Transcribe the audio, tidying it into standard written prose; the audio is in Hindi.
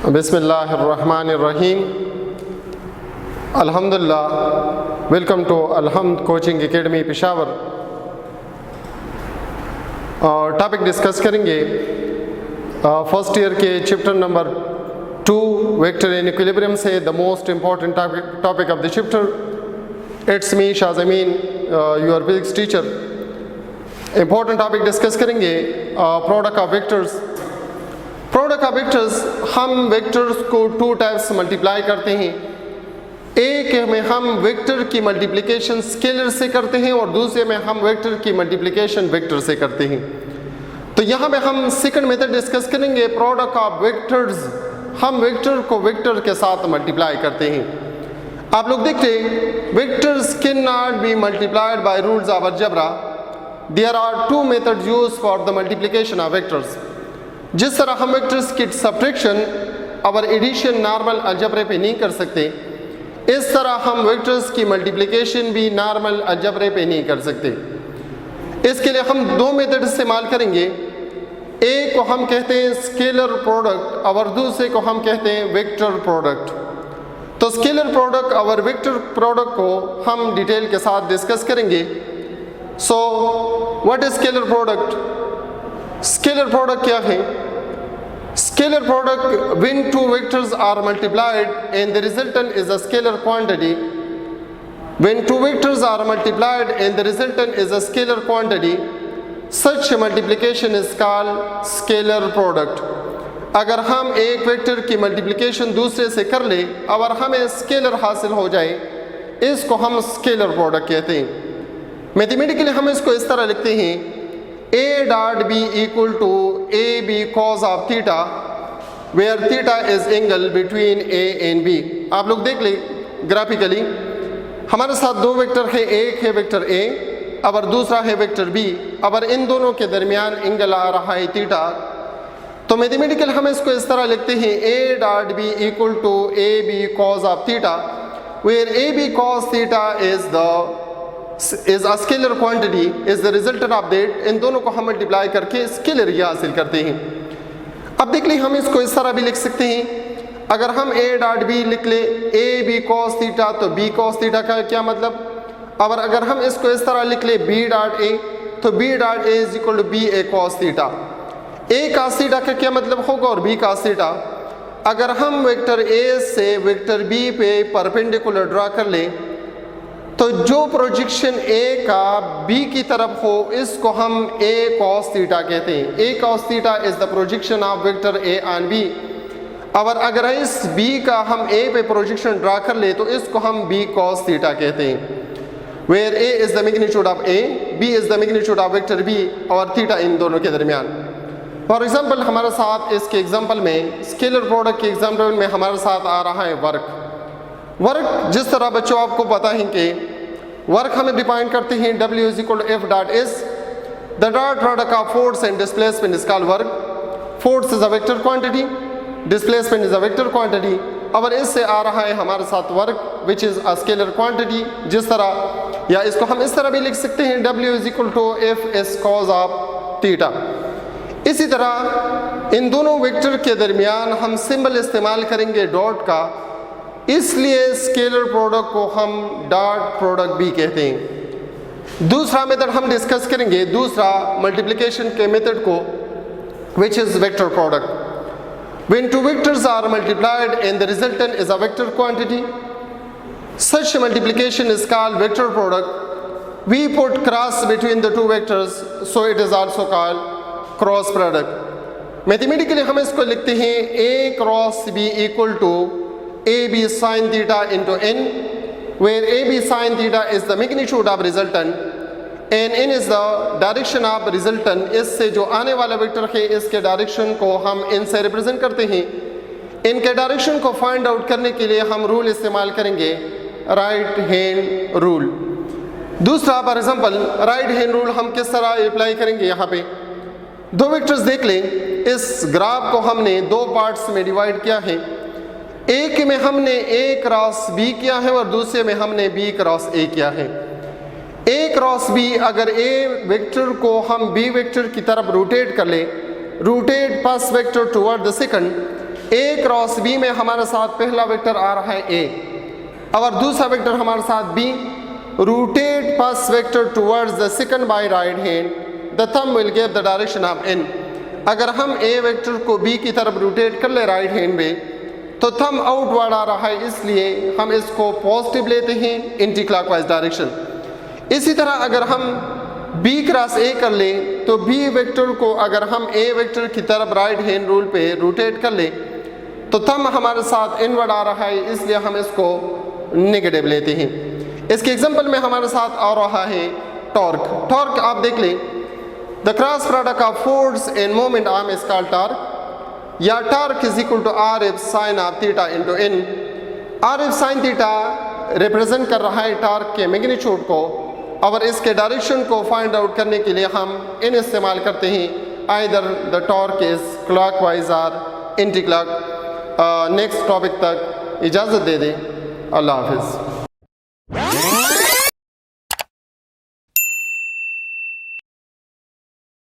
बिस्मिल्लाहिर्रहमानिर्रहीम। अल्हम्दुलिल्लाह। Welcome to Alhamd coaching academy Peshawar. Topic discuss करेंगे फर्स्ट ईयर के chapter number 2 vector in equilibrium से the most important topic of the chapter. It's me Shah Zameen, your physics teacher. Important topic discuss करेंगे product of vectors. Product of vectors, हम वेक्टर्स को 2 टाइप्स मल्टीप्लाई करते हैं। एक में हम वेक्टर की मल्टीप्लिकेशन स्केलर से करते हैं और दूसरे में हम वेक्टर की मल्टीप्लिकेशन वेक्टर से करते हैं। तो यहाँ पे हम सेकंड मेथड डिस्कस करेंगे, प्रोडक्ट ऑफ वेक्टर्स। हम वेक्टर को वेक्टर के साथ मल्टीप्लाई करते हैं। आप लोग देखते हैं vectors can not be multiplied by rules of algebra. There are 2 methods used for the multiplication of vectors. जिस तरह हम वेक्टर्स की सब्ट्रैक्शन और एडिशन नॉर्मल अलजेब्रे पे नहीं कर सकते, इस तरह हम वेक्टर्स की मल्टीप्लिकेशन भी नॉर्मल अलजेब्रे पे नहीं कर सकते। इसके लिए हम 2 मेथड इस्तेमाल करेंगे। एक को हम कहते हैं स्केलर प्रोडक्ट और दूसरे को हम कहते हैं वेक्टर प्रोडक्ट। तो स्केलर प्रोडक्ट और वेक्टर प्रोडक्ट को हम डिटेल के साथ डिस्कस करेंगे। So what is scalar product? Scalar product क्या है? Scalar product when 2 vectors are multiplied and the resultant is a scalar quantity. When 2 vectors are multiplied and the resultant is a scalar quantity, such multiplication is called scalar product. अगर हम एक वेक्टर की मल्टीप्लिकेशन दूसरे से कर ले और हमें स्केलर हासिल हो जाए, इसको हम स्केलर प्रोडक्ट कहते हैं। मैथमेटिकली हम इसको इस तरह लिखते हैं, A dot B equal to AB cos of theta, where theta is angle between A and B. आप लोग देख ले ग्राफिकली, हमारे साथ 2 वेक्टर है, एक है वेक्टर A और दूसरा है वेक्टर B, और इन दोनों के दरमियान एंगल आ रहा है थीटा। तो मैथमेटिकल हम इसको इस तरह लिखते हैं, A dot B equal to AB cos of theta, where AB cos theta is a scalar quantity, is the resultant of that। इन दोनों को हम मल्टीप्लाई करके स्केलर ये हासिल करते हैं। अब देख ले हम इसको इस तरह भी लिख सकते हैं। अगर हम A डॉट B लिख ले A B cos थीटा, तो B cos थीटा का क्या मतलब? और अगर हम इसको इस तरह लिख ले B डॉट A, तो B dot A is equal to B A cos theta. A cos theta का क्या मतलब होगा और B cos थीटा। अगर हम वेक्टर A से वेक्टर B पे परपेंडिकुलर ड्रा कर ले, तो जो प्रोजेक्शन A का B की तरफ हो, इसको हम A cos थीटा कहते हैं। A cos theta is the projection of vector A on B। और अगर इस B का हम A पे प्रोजेक्शन ड्रा कर ले, तो इसको हम B cos थीटा कहते हैं। Where A is the magnitude of A, B is the magnitude of vector B और थीटा इन दोनों के दरमियान। फॉर एग्जाम्पल हमारे साथ इसके एग्जाम्पल में, स्केलर प्रोडक्ट के एग्जाम्पल में हमारे साथ आ रहा है वर्क। वर्क जिस तरह बच्चों आपको पता है कि वर्क हमें डिफाइन करते हैं, W is equal to F dot S। The dot product of force and displacement is called work. Force is a vector quantity, displacement is a vector quantity, और इससे आ रहा है हमारे साथ work which is a scalar quantity. जिस तरह, या इसको हम इस तरह भी लिख सकते हैं, W is equal to F S cos of theta. इसी तरह इन दोनों वेक्टर के दरमियान हम सिंबल इस्तेमाल करेंगे डॉट का, इसलिए स्केलर प्रोडक्ट को हम डॉट प्रोडक्ट भी कहते हैं। दूसरा मेथड हम डिस्कस करेंगे, दूसरा मल्टीप्लिकेशन के मेथड को, which is vector product. When 2 vectors are multiplied and the resultant is a vector quantity, such multiplication is called vector product. We put cross between the 2 vectors, so it is also called cross product. Mathematically हम इसको लिखते हैं A cross B equal to A B sine theta into n, where A B sine theta is the magnitude of resultant and n is the direction of resultant. इससे जो आने वाला वेक्टर है इसके डायरेक्शन को हम इन से रिप्रेजेंट करते हैं। इनके डायरेक्शन को फाइंड आउट करने के लिए हम रूल इस्तेमाल करेंगे राइट हैंड रूल। दूसरा for example right hand rule हम किस तरह अप्लाई करेंगे, यहाँ पे दो वेक्टर्स देख लें। इस ग्राफ को हमने दो पार्ट्स में डिवाइड किया है। एक में हमने ए क्रॉस बी किया है और दूसरे में हमने बी क्रॉस ए किया है। ए क्रॉस बी, अगर ए वेक्टर को हम बी वेक्टर की तरफ रोटेट कर ले, rotate first vector toward the second, A cross B में हमारे साथ पहला वेक्टर आ रहा है ए और दूसरा वेक्टर हमारे साथ B. Rotate first vector towards the second by right hand, the thumb will give the direction of N. अगर हम ए वेक्टर को बी की तरफ रोटेट कर ले राइट हैंड में तो थंब आउटवर्ड आ रहा है, इसलिए हम इसको पॉजिटिव लेते हैं, एंटी क्लॉकवाइज डायरेक्शन। इसी तरह अगर हम b क्रॉस ए कर ले तो b वेक्टर को अगर हम a वेक्टर की तरफ राइट हैंड रूल पे रोटेट कर ले तो थंब हमारे साथ इनवर्ड आ रहा है, इसलिए हम इसको नेगेटिव लेते हैं। इसके एग्जांपल में हमारे साथ आ रहा है टॉर्क। टॉर्क आप देख लें, the cross product of force and moment arm is called torque, या torque is equal to r F sine of theta into n. R F sine theta represent कर रहा है टॉर्क के मैग्नीट्यूड को और इसके डायरेक्शन को फाइंड आउट करने के लिए हम इन इस्तेमाल करते हैं, either the torque is clockwise और एंटी क्लॉक। नेक्स्ट टॉपिक तक इजाज़त दे दें। अल्लाह हाफिज़।